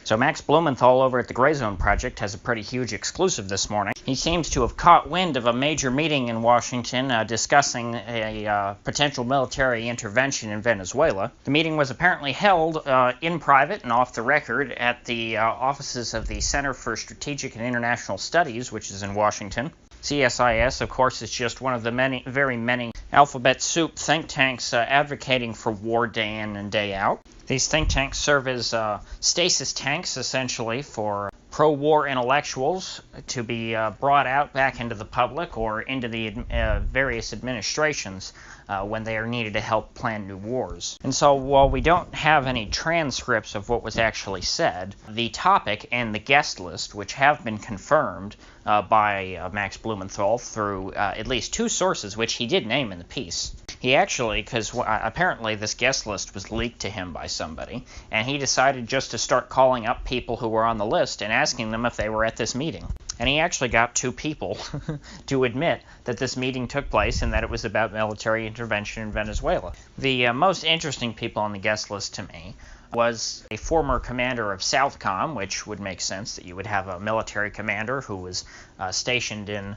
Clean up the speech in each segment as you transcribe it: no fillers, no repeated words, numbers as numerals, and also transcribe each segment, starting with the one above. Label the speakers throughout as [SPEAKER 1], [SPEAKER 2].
[SPEAKER 1] So Max Blumenthal over at the Gray Zone Project has a pretty huge exclusive this morning. He seems to have caught wind of a major meeting in Washington discussing a potential military intervention in Venezuela. The meeting was apparently held in private and off the record at the offices of the Center for Strategic and International Studies, which is in Washington. CSIS, of course, is just one of the very many alphabet soup think tanks advocating for war day in and day out. These think tanks serve as stasis tanks, essentially, for pro-war intellectuals to be brought out back into the public or into the various administrations when they are needed to help plan new wars. And so while we don't have any transcripts of what was actually said, the topic and the guest list, which have been confirmed by Max Blumenthal through at least two sources, which he did name in the piece. He actually, because apparently this guest list was leaked to him by somebody, and he decided just to start calling up people who were on the list and asking them if they were at this meeting. And he actually got two people to admit that this meeting took place and that it was about military intervention in Venezuela. The most interesting people on the guest list to me was a former commander of Southcom, which would make sense that you would have a military commander who was stationed in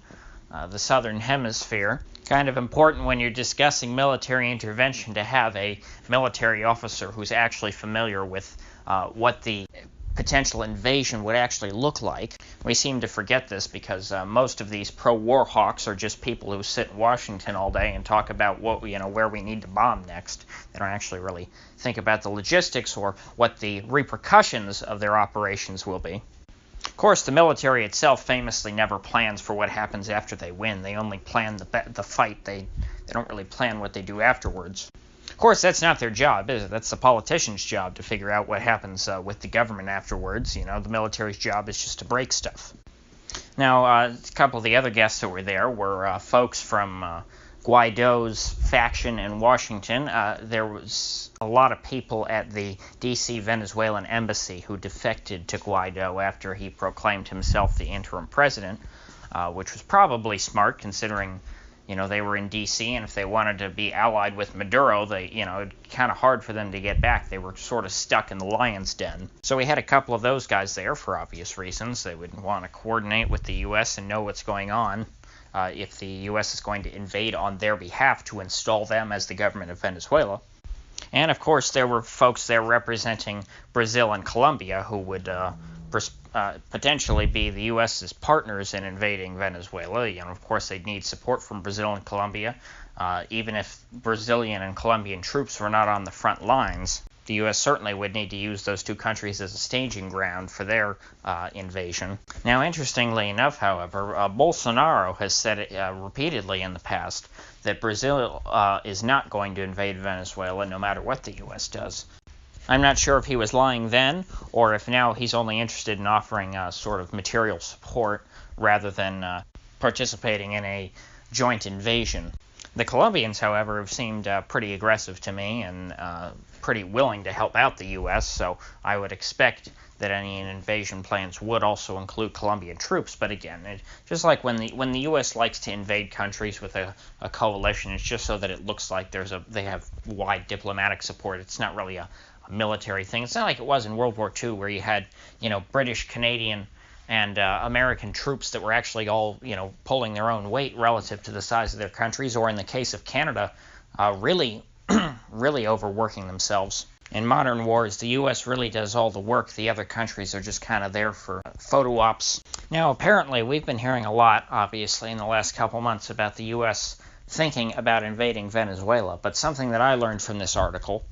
[SPEAKER 1] the southern hemisphere. Kind of important when you're discussing military intervention to have a military officer who's actually familiar with what the potential invasion would actually look like. We seem to forget this because most of these pro-war hawks are just people who sit in Washington all day and talk about where we need to bomb next. They don't actually really think about the logistics or what the repercussions of their operations will be. Of course, the military itself famously never plans for what happens after they win. They only plan the fight. They don't really plan what they do afterwards. Of course, that's not their job, is it? That's the politician's job to figure out what happens with the government afterwards. The military's job is just to break stuff. Now, a couple of the other guests that were there were folks from Guaido's faction in Washington. There was a lot of people at the D.C. Venezuelan embassy who defected to Guaido after he proclaimed himself the interim president, which was probably smart considering they were in D.C., and if they wanted to be allied with Maduro, it's kind of hard for them to get back. They were sort of stuck in the lion's den. So we had a couple of those guys there for obvious reasons. They would want to coordinate with the U.S. and know what's going on if the U.S. is going to invade on their behalf to install them as the government of Venezuela. And, of course, there were folks there representing Brazil and Colombia who would potentially be the U.S.'s partners in invading Venezuela. Of course, they'd need support from Brazil and Colombia. Even if Brazilian and Colombian troops were not on the front lines, the U.S. certainly would need to use those two countries as a staging ground for their invasion. Now, interestingly enough, however, Bolsonaro has said repeatedly in the past that Brazil is not going to invade Venezuela no matter what the U.S. does. I'm not sure if he was lying then, or if now he's only interested in offering sort of material support rather than participating in a joint invasion. The Colombians, however, have seemed pretty aggressive to me and pretty willing to help out the U.S., so I would expect that any invasion plans would also include Colombian troops. But again, just like when the U.S. likes to invade countries with a coalition, it's just so that it looks like they have wide diplomatic support. It's not really a military thing. It's not like it was in World War II where you had, British, Canadian, and American troops that were actually all, pulling their own weight relative to the size of their countries, or in the case of Canada, really, really overworking themselves. In modern wars, the U.S. really does all the work. The other countries are just kind of there for photo ops. Now, apparently, we've been hearing a lot, obviously, in the last couple months about the U.S. thinking about invading Venezuela, but something that I learned from this article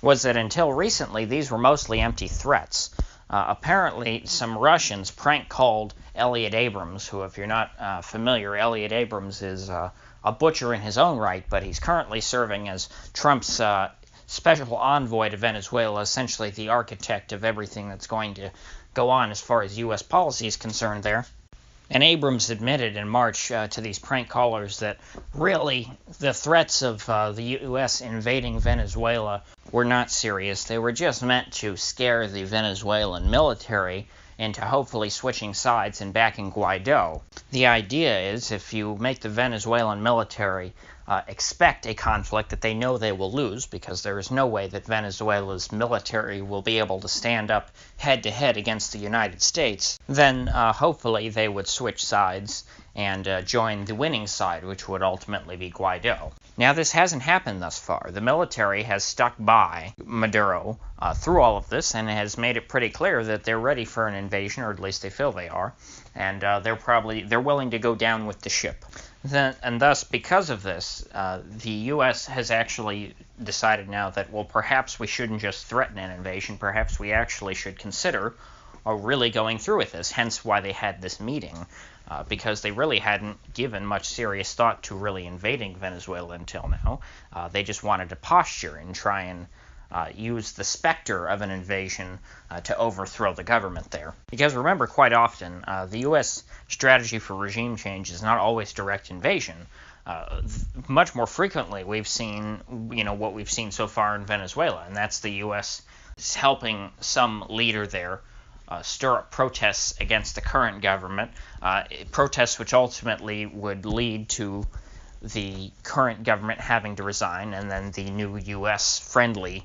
[SPEAKER 1] was that until recently, these were mostly empty threats. Apparently, some Russians prank-called Elliot Abrams, who, if you're not familiar, Elliot Abrams is a butcher in his own right, but he's currently serving as Trump's special envoy to Venezuela, essentially the architect of everything that's going to go on as far as U.S. policy is concerned there. And Abrams admitted in March to these prank callers that really the threats of the U.S. invading Venezuela were not serious. They were just meant to scare the Venezuelan military into hopefully switching sides and backing Guaido. The idea is if you make the Venezuelan military expect a conflict that they know they will lose, because there is no way that Venezuela's military will be able to stand up head-to-head against the United States, then hopefully they would switch sides and join the winning side, which would ultimately be Guaido. Now, this hasn't happened thus far. The military has stuck by Maduro through all of this and has made it pretty clear that they're ready for an invasion, or at least they feel they are, and they're willing to go down with the ship. And thus, because of this, the U.S. has actually decided now that, well, perhaps we shouldn't just threaten an invasion. Perhaps we actually should consider really going through with this, hence why they had this meeting, because they really hadn't given much serious thought to really invading Venezuela until now. They just wanted to posture and try and use the specter of an invasion to overthrow the government there. Because remember, quite often, the U.S. strategy for regime change is not always direct invasion. Much more frequently, we've seen, what we've seen so far in Venezuela, and that's the U.S. helping some leader there stir up protests against the current government, protests which ultimately would lead to the current government having to resign, and then the new U.S.-friendly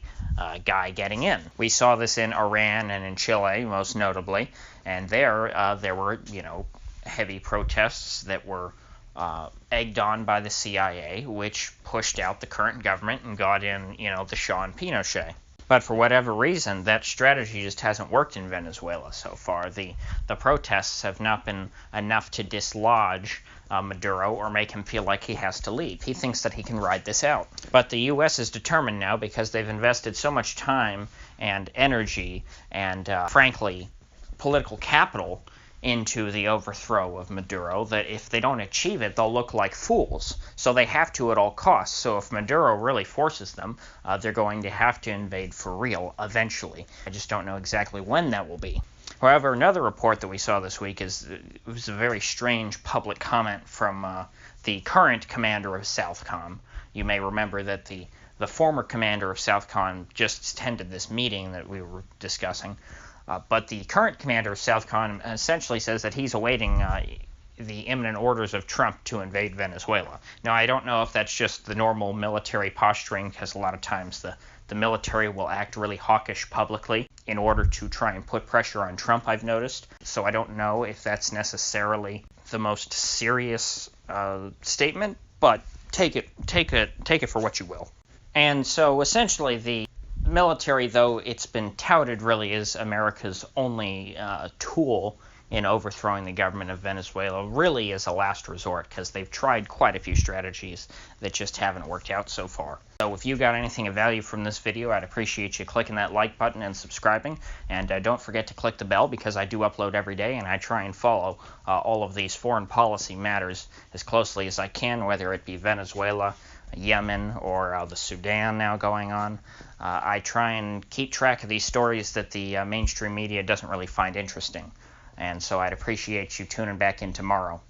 [SPEAKER 1] guy getting in. We saw this in Iran and in Chile, most notably, and there were, heavy protests that were egged on by the CIA, which pushed out the current government and got in, the Shah and Pinochet. But for whatever reason, that strategy just hasn't worked in Venezuela so far. The protests have not been enough to dislodge Maduro or make him feel like he has to leave. He thinks that he can ride this out. But the U.S. is determined now, because they've invested so much time and energy and, frankly, political capital into the overthrow of Maduro, that if they don't achieve it, they'll look like fools. So they have to at all costs. So if Maduro really forces them, they're going to have to invade for real eventually. I just don't know exactly when that will be. However, another report that we saw this week was a very strange public comment from the current commander of Southcom. You may remember that the former commander of Southcom just attended this meeting that we were discussing. But the current commander of Southcom essentially says that he's awaiting the imminent orders of Trump to invade Venezuela. Now, I don't know if that's just the normal military posturing, because a lot of times the military will act really hawkish publicly in order to try and put pressure on Trump, I've noticed. So I don't know if that's necessarily the most serious statement, but take it for what you will. And so essentially the military, though it's been touted really as America's only tool in overthrowing the government of Venezuela, really is a last resort, because they've tried quite a few strategies that just haven't worked out so far. So if you got anything of value from this video, I'd appreciate you clicking that like button and subscribing, and don't forget to click the bell, because I do upload every day and I try and follow all of these foreign policy matters as closely as I can, whether it be Venezuela, Yemen, or the Sudan now going on. I try and keep track of these stories that the mainstream media doesn't really find interesting. And so I'd appreciate you tuning back in tomorrow.